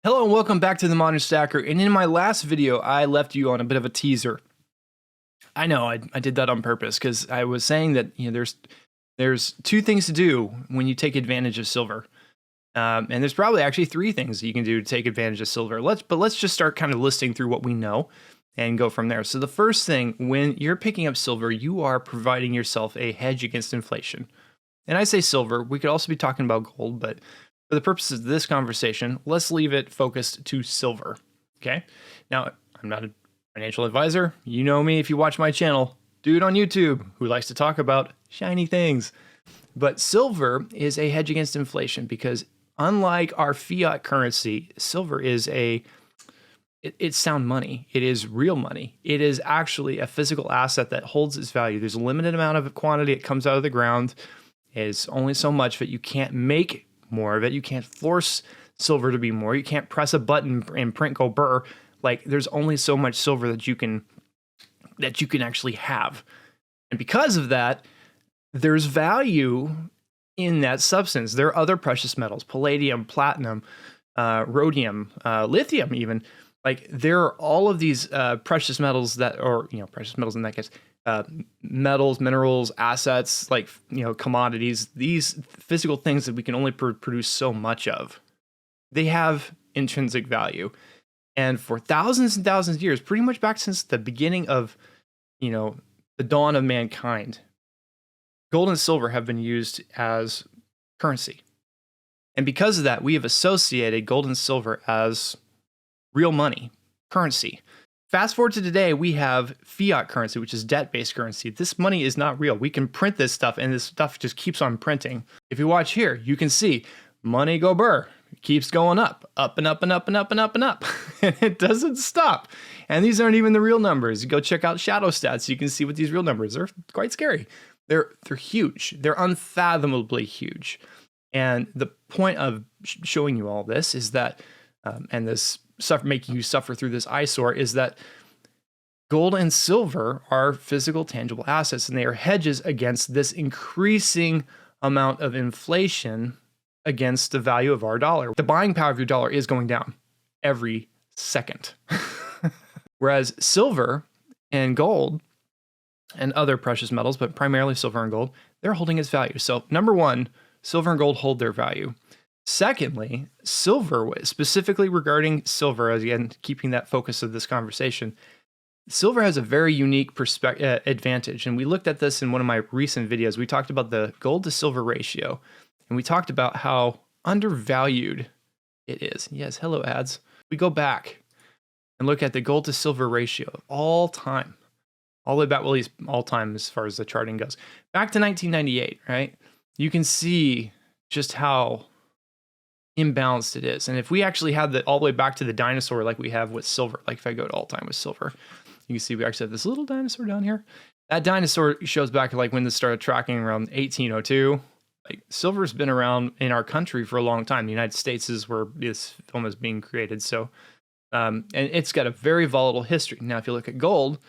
Hello and welcome back to the Modern Stacker. And in my last video, I left you on a bit of a teaser. I know I did that on purpose because I was saying that there's two things to do when you take advantage of silver, and there's probably actually three things that you can do to take advantage of silver. Let's just start kind of listing through what we know and go from there. So the first thing, when you're picking up silver, you are providing yourself a hedge against inflation. And I say silver. We could also be talking about gold, but for the purposes of this conversation, let's leave it focused to silver, okay? Now, I'm not a financial advisor. You know me if you watch my channel, dude on YouTube who likes to talk about shiny things. But silver is a hedge against inflation because unlike our fiat currency, silver is it's sound money. It is real money. It is actually a physical asset that holds its value. There's a limited amount of quantity. It comes out of the ground. It's only so much that you can't make more of it. You can't force silver to be more. You can't press a button and print go burr. Like there's only so much silver that you can actually have. And because of that, there's value in that substance. There are other precious metals, palladium, platinum, rhodium, lithium even. Like there are all of these precious metals precious metals in that case, metals, minerals, assets, like, commodities, these physical things that we can only produce so much of. They have intrinsic value. And for thousands and thousands of years, pretty much back since the beginning of, the dawn of mankind, gold and silver have been used as currency. And because of that, we have associated gold and silver as real money, currency. Fast forward to today, we have fiat currency, which is debt-based currency. This money is not real. We can print this stuff, and this stuff just keeps on printing. If you watch here, you can see money go burr. It keeps going up and up and up and up and up and up. And it doesn't stop. And these aren't even the real numbers. You go check out shadow stats. You can see what these real numbers are. Quite scary. They're huge. They're unfathomably huge. And the point of showing you all this is that, and this making you suffer through this eyesore, is that gold and silver are physical, tangible assets, and they are hedges against this increasing amount of inflation against the value of our dollar. The buying power of your dollar is going down every second. Whereas silver and gold and other precious metals, but primarily silver and gold, they're holding its value. So number one, silver and gold hold their value. Secondly, silver, specifically regarding silver, again, keeping that focus of this conversation, silver has a very unique advantage. And we looked at this in one of my recent videos. We talked about the gold to silver ratio, and we talked about how undervalued it is. Yes, hello ads. We go back and look at the gold to silver ratio of all time, all the way back, well, at least all time as far as the charting goes, back to 1998, right? You can see just how imbalanced it is. And if we actually had that all the way back to the dinosaur like we have with silver, like if I go to all time with silver, you can see we actually have this little dinosaur down here. That dinosaur shows back like when this started tracking around 1802. Like silver's been around in our country for a long time. The United States is where this film is being created. So, and it's got a very volatile history. Now, if you look at gold,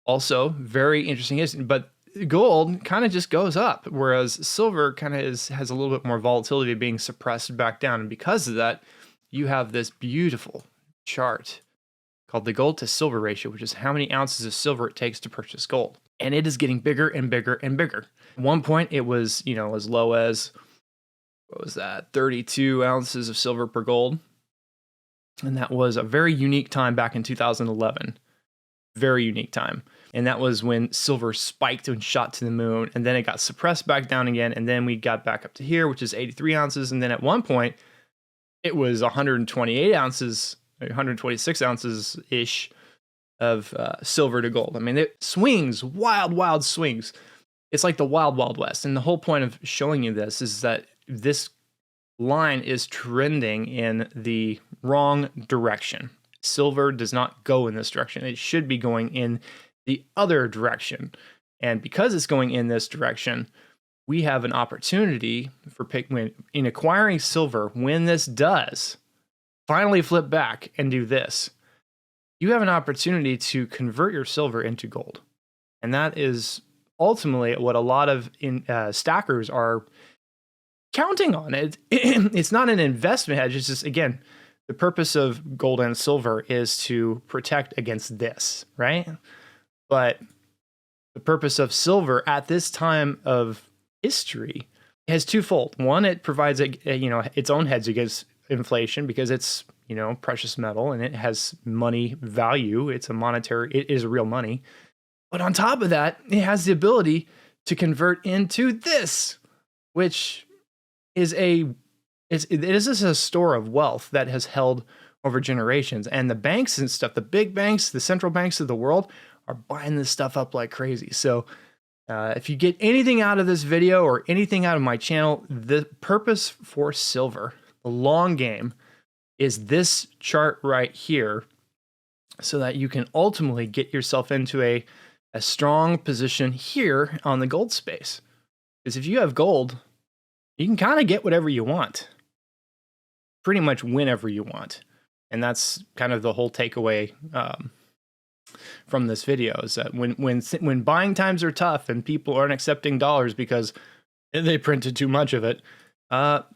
also very interesting history, but gold kind of just goes up, whereas silver kind of has a little bit more volatility being suppressed back down. And because of that, you have this beautiful chart called the gold to silver ratio, which is how many ounces of silver it takes to purchase gold. And it is getting bigger and bigger and bigger. At one point, it was, as low as, 32 ounces of silver per gold. And that was a very unique time back in 2011. Very unique time. And that was when silver spiked and shot to the moon, and then it got suppressed back down again, and then we got back up to here, which is 83 ounces, and then at one point, it was 128 ounces, 126 ounces-ish of silver to gold. I mean, it swings, wild swings. It's like the wild, wild west, and the whole point of showing you this is that this line is trending in the wrong direction. Silver does not go in this direction. It should be going in the other direction. And because it's going in this direction, we have an opportunity in acquiring silver. When this does finally flip back and do this, you have an opportunity to convert your silver into gold. And that is ultimately what a lot of stackers are counting on. It's not an investment hedge. It's just, again, the purpose of gold and silver is to protect against this, right? But the purpose of silver at this time of history has twofold. One, it provides its own hedge against inflation because it's precious metal and it has money value. It is real money. But on top of that, it has the ability to convert into this, which is a store of wealth that has held over generations. And the banks and stuff, the big banks, the central banks of the world are buying this stuff up like crazy. So if you get anything out of this video or anything out of my channel, the purpose for silver, the long game, is this chart right here so that you can ultimately get yourself into a strong position here on the gold space. Because if you have gold, you can kind of get whatever you want, pretty much whenever you want. And that's kind of the whole takeaway from this video, is that when buying times are tough and people aren't accepting dollars because they printed too much of it,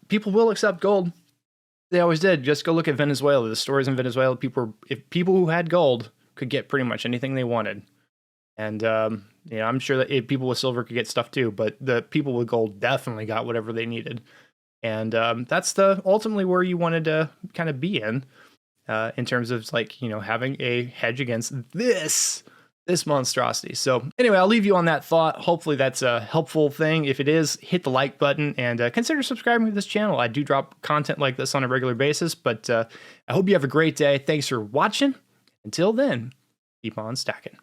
people will accept gold. They always did. Just go look at Venezuela. The stores in Venezuela, if people who had gold could get pretty much anything they wanted. And I'm sure that people with silver could get stuff too, but the people with gold definitely got whatever they needed. And that's ultimately where you wanted to kind of be in terms of having a hedge against this monstrosity. So anyway, I'll leave you on that thought. Hopefully that's a helpful thing. If it is, hit the like button and consider subscribing to this channel. I do drop content like this on a regular basis, but I hope you have a great day. Thanks for watching. Until then, keep on stacking.